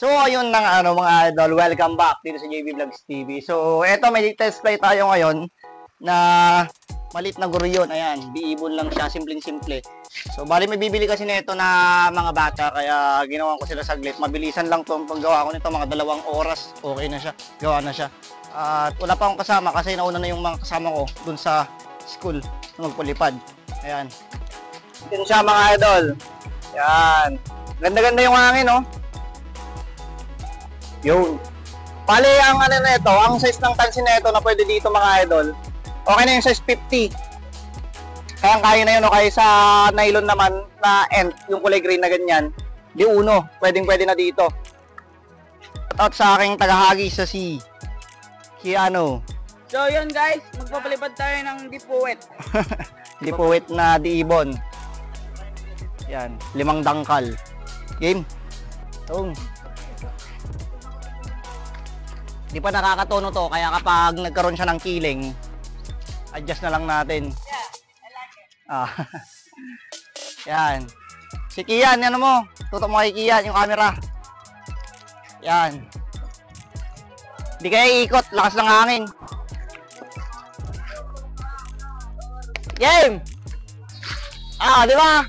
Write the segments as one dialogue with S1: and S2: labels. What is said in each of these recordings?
S1: So, ayun na nga, mga idol, welcome back dito sa JB Vlogs TV. So, eto, may test play tayo ngayon na maliit na guriyon. Ayan, biibon lang siya, simpleng-simple. So, bali may bibili kasi nito na mga bata, kaya ginawan ko sila saglit. Mabilisan lang to ang paggawa ko nito, mga 2 oras, okay na siya, gawa na siya. At wala pa akong kasama kasi nauna na yung mga kasama ko dun sa school na magpulipad. Ayan. Ito siya mga idol. Ayan. Ganda-ganda yung hangin, no? Yun. Pali ang ano na ito, ang size ng tansin na ito na pwede dito mga idol. Okay na yung size 50. Kaya na yun, okay sa nylon naman na end, yung kulay green na ganyan. Di uno, pwedeng-pwede na dito. Shoutout sa aking tagahagi sa Kiano.
S2: So yun guys, magpapalipad tayo ng dipuwet.
S1: Dipuwet na diibon. Yan, 5 dangkal. Game. Tung. Di pa nakakatono to, kaya kapag nagkaroon siya ng kiling, adjust na lang natin.
S2: Yeah, I like it.
S1: Yan. Si Kian, ano mo? Tutok mo kay Kian, yung camera. Yan. Di kaya iikot, lakas ng hangin. Game! Di ba?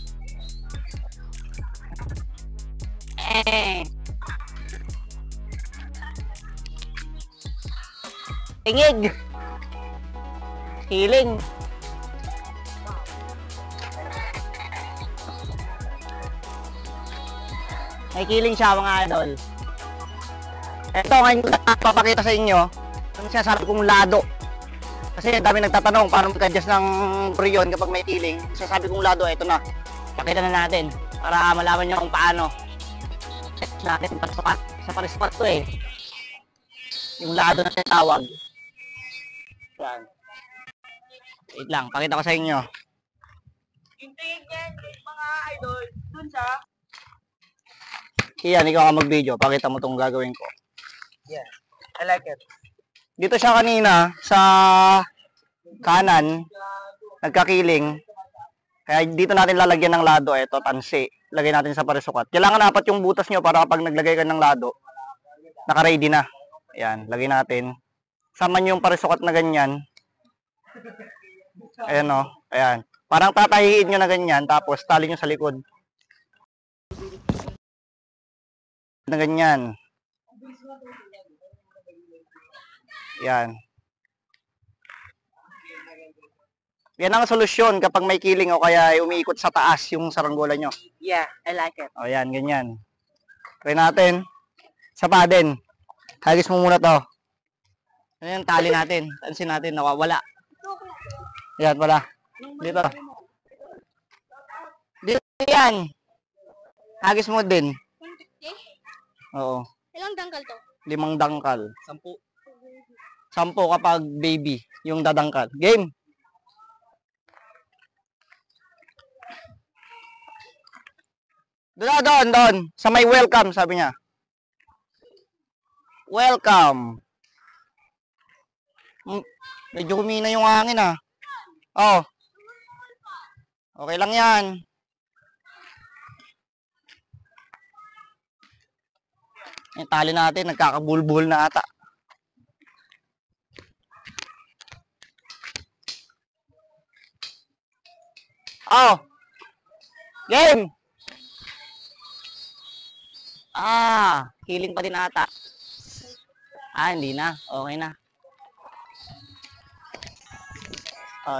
S1: Tingig. Healing. May killing siya mga idol. Ito ngayon papakita sa inyo ang sinasabi kong lado. Kasi dami nagtatanong paano mag-adjust ng prion kapag may killing. Sinasabi kong lado, ito na. Pakita na natin para malaman nyo kung paano. Natin sa parispat to eh. Yung lado na tinatawag. Yan. Wait lang, pakita ko sa inyo.
S2: Yung tingin niyan, mga idol, dun sa...
S1: Iyan, ikaw ka mag-video. Pakita mo itong gagawin ko.
S2: Yeah, I like it.
S1: Dito siya kanina sa kanan, nagkakiling. Kaya dito natin lalagyan ng lado. Ito, tansi. Lagay natin sa parisukat. Kailangan 4 yung butas nyo para kapag naglagay ka ng lado, naka-ready na. Ayan, lagay natin. Sama nyo yung parisukat na ganyan. Ayan o. Ayan. Parang tatahiin nyo na ganyan, tapos tali nyo sa likod. Na ganyan. Ayan. Yan ang solusyon kapag may killing o kaya umiikot sa taas yung saranggola nyo.
S2: Yeah, I like it.
S1: O yan, ganyan. Try natin. Sa paden. Hagis mo muna to. Ano yung tali natin? Tansin natin, nawawala. Yan, wala. Dito. Dito yan. Hagis mo din.
S3: 150?
S1: Oo.
S3: Ilang dangkal to?
S1: 5 dangkal. 10 kapag baby, yung dadangkal. Game. Doon. Sa may welcome, sabi niya. Welcome. Medyo humina yung hangin Oh. Okay lang yan. Yung tali natin, nagkakabulbul na ata. Oh. Game. Healing pa din ata. Hindi na. Okay na.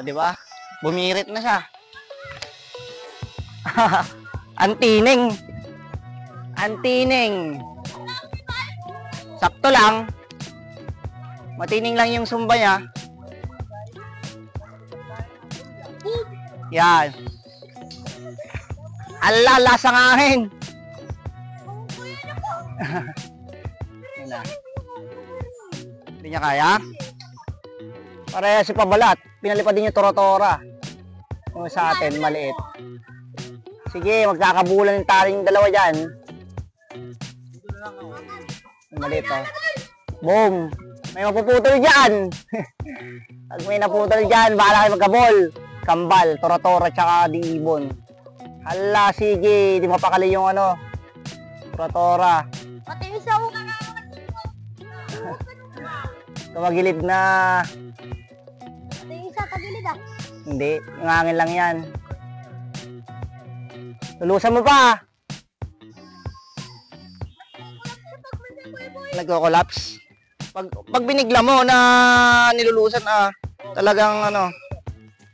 S1: Di ba? Bumirit na siya. Antining. Sakto lang. Matining lang yung sumba niya. Yan. Ala, lasang hangin. Hindi niya kaya? Pareha si Pabalat. Pinalipad din yung Tora-Tora. Yung sa atin, maliit. Sige, magkakabulan yung taling dalawa dyan. Maliit Boom! May mapuputol dyan! Pag may naputol dyan, bahala kayo magkabol. Kambal, Tora-Tora, tsaka diibon. Hala, sige, di mapakali yung Tora-Tora.
S3: Pati isa ko
S1: Tumagilid na.
S3: Pati isa tagilid ah.
S1: Hindi, yung hangin lang yan. Lulusan mo pa. Nagko-collapse. Pag binigla mo na nilulusan talagang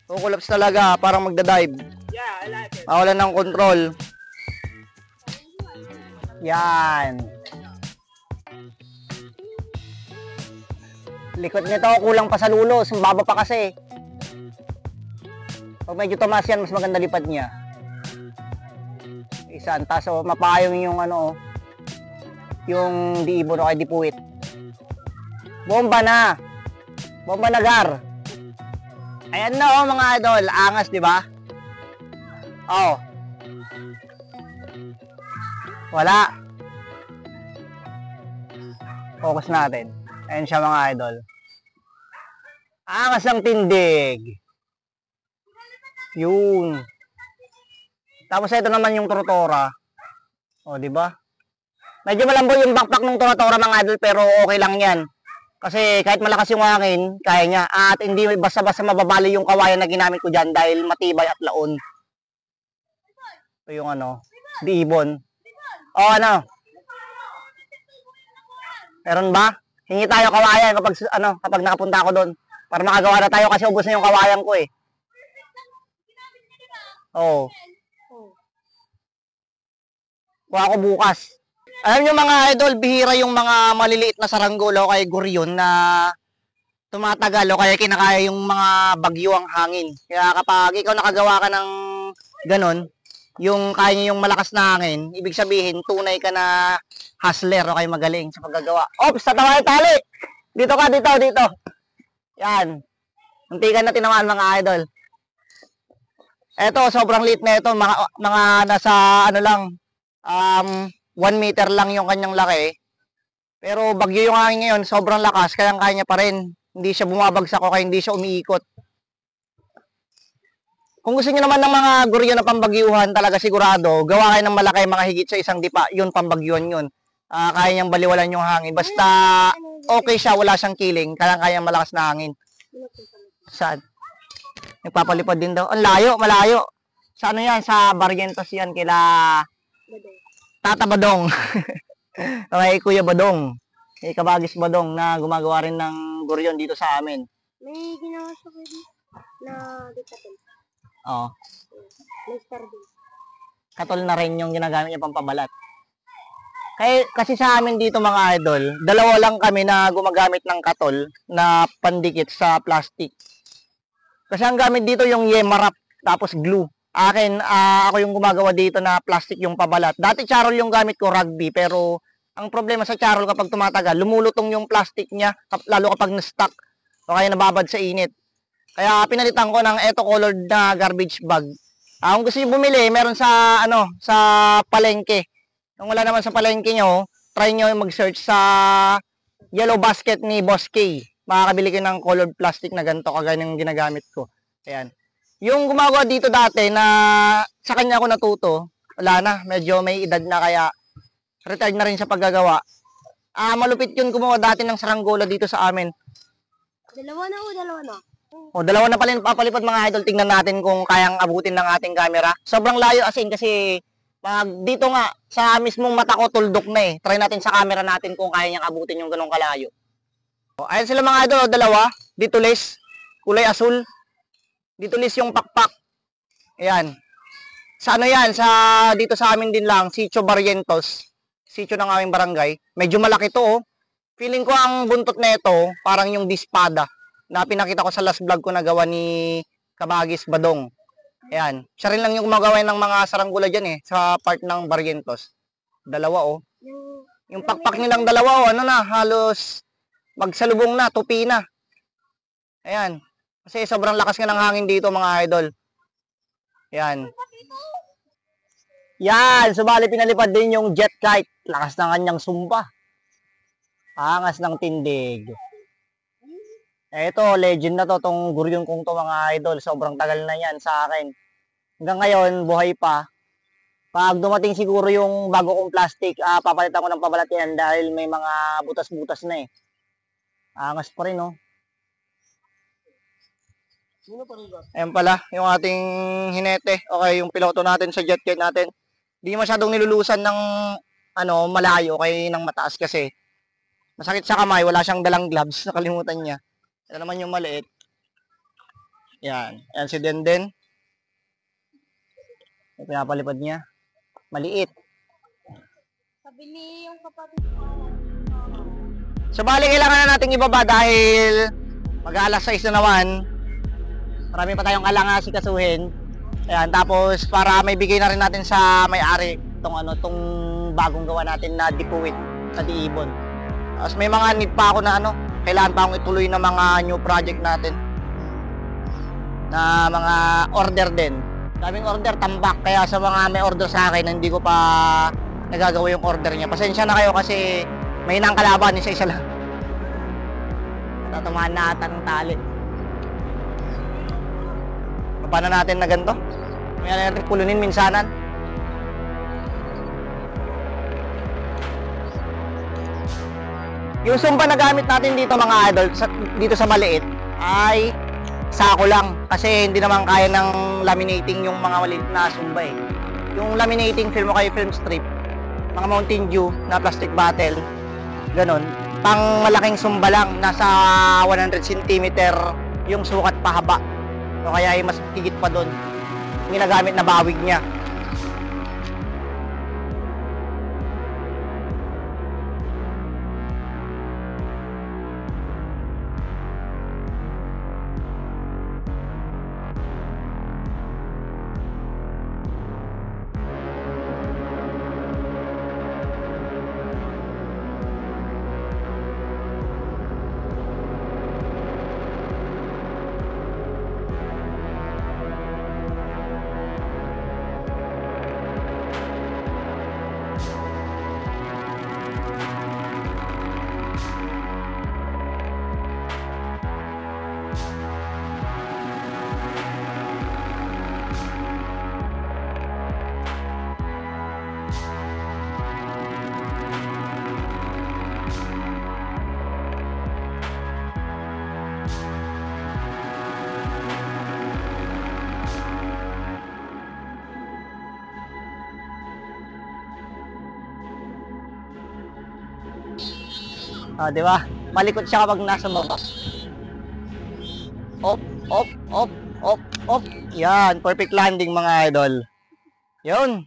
S1: kukollapse talaga, parang magdadive.
S2: Yeah, I like it.
S1: Mawalan ng control. Yan. Likod nito, kulang pa sa lulos. Mababa pa kasi. Pag medyo tumaas yan, mas maganda lipad niya. Isaan. Taso mapayong yung yung diibon o kay dipuwit. Bomba na. Bomba na, Gar. Ayan na mga idol. Angas, di ba? Oh. Wala. Focus natin. Ayan siya mga idol. Angas ang tindig. Yun. Tapos ito naman yung Tortora. O, di ba? Medyo malambot yung backpack ng Tortora mga idol, pero okay lang 'yan. Kasi kahit malakas yung hangin, kaya niya. At hindi basta-basta mababali yung kawayan na ginamit ko diyan dahil matibay at laon. Ito yung diibon. O meron ba? Hingi tayo kawayan kapag nakapunta ako doon. Para makagawa na tayo kasi ubos na yung kawayan ko eh. Oo. Kuha ko bukas. Alam nyo mga idol, bihira yung mga maliliit na saranggola o kaya guryon na tumatagal o kaya kinakaya yung mga bagyo ang hangin. Kaya kapag ikaw nakagawa ka ng ganon, yung kaya niya yung malakas na hangin, ibig sabihin, tunay ka na hustler o kaya magaling sa paggagawa. Ops, tatawa yung tali! Dito ka, dito. Yan. Muntikan na tinamaan mga idol. Eto, sobrang liit na ito. Mga nasa, 1 meter lang yung kanyang laki. Pero bagyo yung hangin ngayon, sobrang lakas, kaya kaya niya pa rin. Hindi siya bumabagsak o kaya hindi siya umiikot. Kung gusto niyo naman ng mga guryo na pambagyuhan, talaga sigurado, gawa kayo ng malaki, mga higit sa isang dipa, yun pambagyuhan yun. Kaya niyang baliwalan yung hangin. Basta okay siya, wala siyang kiling, kaya malakas na hangin. Saan? Nagpapalipad din daw. Ang layo, malayo. Sa yan? Sa Barrientos yan, kila Tata Badong. Okay, Kuya Badong. Kay Kabagis Badong na gumagawa rin ng guryon dito sa amin.
S3: May ginawa siya ko na ditatin.
S1: Oo.
S3: May star din.
S1: Katol na rin yung ginagamit niya pampabalat. Kasi sa amin dito mga idol, dalawa lang kami na gumagamit ng katol na pandikit sa plastic. Kasi ang gamit dito yung Yemarap, tapos glue. Ako yung gumagawa dito na plastic yung pabalat. Dati charol yung gamit ko, rugby, pero ang problema sa charol kapag tumatagal, lumulutong yung plastic niya, lalo kapag na-stuck o kaya nababad sa init. Kaya pinalitan ko ng eto colored na garbage bag. Kung gusto niyo bumili, meron sa sa palengke. Kung wala naman sa palengke nyo, try nyo mag-search sa yellow basket ni Boss K. Makakabili kayo ng colored plastic na ganito, kagaya ng ginagamit ko. Ayan. Yung gumagawa dito dati na sa kanya ako natuto, wala na, medyo may edad na kaya retired na rin sa paggagawa. Malupit yun gumawa dati ng saranggola dito sa amin.
S3: Dalawa na.
S1: Dalawa na pala yung papalipad mga idol. Tingnan natin kung kayang abutin ng ating camera. Sobrang layo kasi dito nga sa mismong mata ko tuldok na eh. Try natin sa camera natin kung kaya niyang abutin yung ganong kalayo. Ayan sila mga idol, dalawa. Dito les, kulay asul. Dito lis yung pakpak. Ayan. Sa yan? Dito sa amin din lang, Sitio Barrientos. Sitio ng aming barangay. Medyo malaki to. Feeling ko ang buntot na ito, parang yung dispada na pinakita ko sa last vlog ko na gawa ni Kabagis Badong. Ayan. Siya rin lang yung gumagawa ng mga saranggola dyan sa part ng Barrientos. Dalawa Yung pakpak nilang dalawa halos magsalubong na, tupi na. Ayan. Kasi sobrang lakas nga ng hangin dito mga idol. Yan. Yan. Subali pinalipad din yung jet kite. Lakas ng kanyang sumpa. Angas ng tindig. Eto, legend na to. Tong guryon kong to mga idol. Sobrang tagal na yan sa akin. Hanggang ngayon, buhay pa. Pag dumating siguro yung bago kong plastic, papalitan ko ng pabalat yan dahil may mga butas-butas na eh. Angas pa rin, no? Ayan pala, yung ating hinete. Okay, yung piloto natin sa jet natin. Di masyadong nilulusan ng malayo kay ng mataas kasi masakit sa kamay, wala siyang dalang gloves, nakalimutan niya. Ito naman yung maliit. Yan, yan si Denden. Yung pinapalipad niya. Maliit.
S3: Sabi ni yung kapatid ko.
S1: So bali kailangan na nating ibaba dahil mag-aalas 6 na naman. Marami pa tayong kailangan sikasuhin. Ayan, tapos para may bigay na rin natin sa may-ari tong bagong gawa natin na dipuwit sa Diibon. Tapos may mga need pa ako na kailangan pa akong ituloy na mga new project natin. Na mga order din. Daming order, tambak. Kaya sa mga may order sa akin, hindi ko pa nagagawa yung order niya. Pasensya na kayo kasi may nang kalaban, isa-isa lang. Natatamaan na ata ng tali. Paano natin na ganito? May natin pulunin minsanan. Yung sumpa na gamit natin dito mga idol, dito sa maliit, ay sako lang. Kasi hindi naman kaya ng laminating yung mga maliit na sumba eh. Yung laminating film o kaya film strip, mga Mountain Dew na plastic bottle, ganun. Pang malaking sumba lang, nasa 100 cm yung sukat pahaba. O kaya ay mas higit pa doon. Ginagamit na bawig niya. Di ba? Malikot siya kapag nasa baba. Op, op, op, op, op. Yan, perfect landing mga idol. Yun.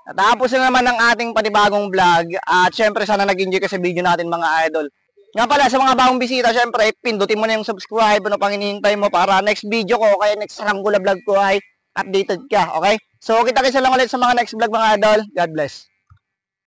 S1: Natapos na naman ang ating panibagong vlog. At syempre sana nag-enjoy ka sa video natin mga idol. Nga pala sa mga bagong bisita, syempre pindutin mo na yung subscribe, ano pang hinihintay mo para next video ko, kaya next Saranggola vlog ko ay updated ka, okay? So kita-kita lang ulit sa mga next vlog mga idol. God bless.